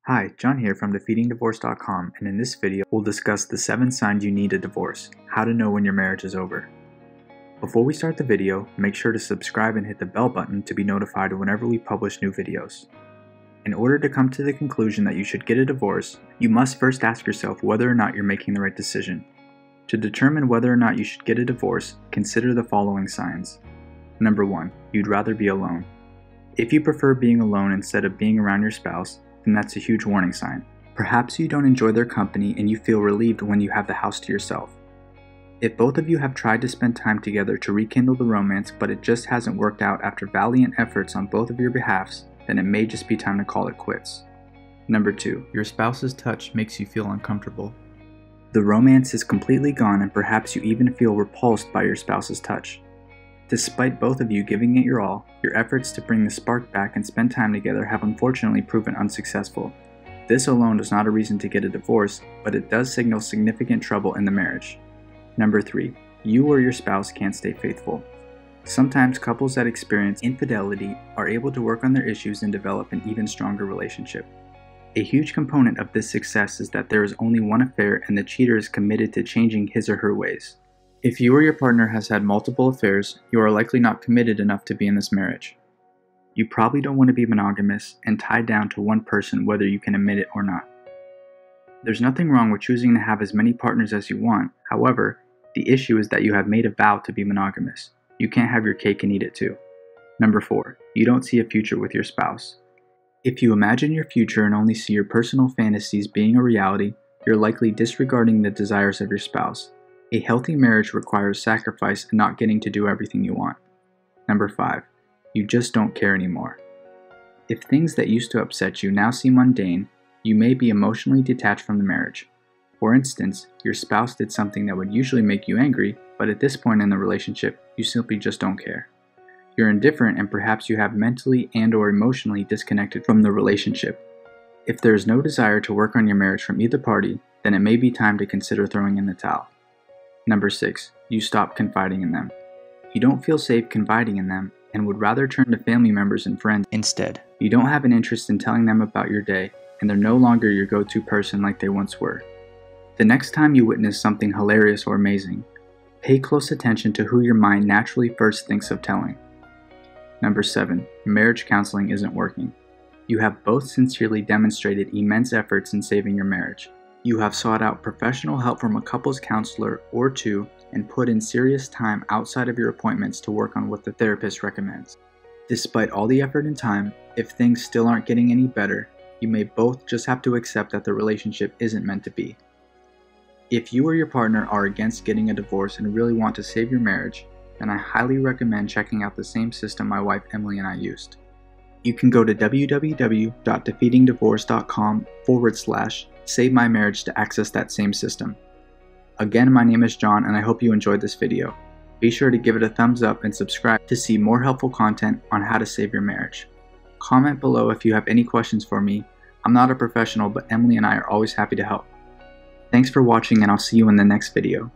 Hi, John here from defeatingdivorce.com, and in this video we'll discuss the 7 signs you need a divorce, how to know when your marriage is over. Before we start the video, make sure to subscribe and hit the bell button to be notified whenever we publish new videos. In order to come to the conclusion that you should get a divorce, you must first ask yourself whether or not you're making the right decision. To determine whether or not you should get a divorce, consider the following signs. Number 1. You'd rather be alone. If you prefer being alone instead of being around your spouse, then that's a huge warning sign. Perhaps you don't enjoy their company and you feel relieved when you have the house to yourself. If both of you have tried to spend time together to rekindle the romance but it just hasn't worked out after valiant efforts on both of your behalves, then it may just be time to call it quits. Number 2. Your spouse's touch makes you feel uncomfortable. The romance is completely gone and perhaps you even feel repulsed by your spouse's touch. Despite both of you giving it your all, your efforts to bring the spark back and spend time together have unfortunately proven unsuccessful. This alone is not a reason to get a divorce, but it does signal significant trouble in the marriage. Number 3. You or your spouse can't stay faithful. Sometimes couples that experience infidelity are able to work on their issues and develop an even stronger relationship. A huge component of this success is that there is only one affair and the cheater is committed to changing his or her ways. If you or your partner has had multiple affairs, you are likely not committed enough to be in this marriage. You probably don't want to be monogamous and tied down to one person whether you can admit it or not. There's nothing wrong with choosing to have as many partners as you want, however, the issue is that you have made a vow to be monogamous. You can't have your cake and eat it too. Number 4. You don't see a future with your spouse. If you imagine your future and only see your personal fantasies being a reality, you're likely disregarding the desires of your spouse. A healthy marriage requires sacrifice and not getting to do everything you want. Number 5. You just don't care anymore. If things that used to upset you now seem mundane, you may be emotionally detached from the marriage. For instance, your spouse did something that would usually make you angry, but at this point in the relationship, you simply just don't care. You're indifferent and perhaps you have mentally and/or emotionally disconnected from the relationship. If there is no desire to work on your marriage from either party, then it may be time to consider throwing in the towel. Number 6. You stop confiding in them. You don't feel safe confiding in them and would rather turn to family members and friends instead. You don't have an interest in telling them about your day, and they're no longer your go-to person like they once were. The next time you witness something hilarious or amazing, pay close attention to who your mind naturally first thinks of telling. Number 7. Marriage counseling isn't working. You have both sincerely demonstrated immense efforts in saving your marriage. You have sought out professional help from a couples counselor or two and put in serious time outside of your appointments to work on what the therapist recommends. Despite all the effort and time, if things still aren't getting any better, you may both just have to accept that the relationship isn't meant to be. If you or your partner are against getting a divorce and really want to save your marriage, then I highly recommend checking out the same system my wife Emily and I used. You can go to www.defeatingdivorce.com/Save My Marriage to access that same system. Again, my name is John and I hope you enjoyed this video. Be sure to give it a thumbs up and subscribe to see more helpful content on how to save your marriage. Comment below if you have any questions for me. I'm not a professional, but Emily and I are always happy to help. Thanks for watching and I'll see you in the next video.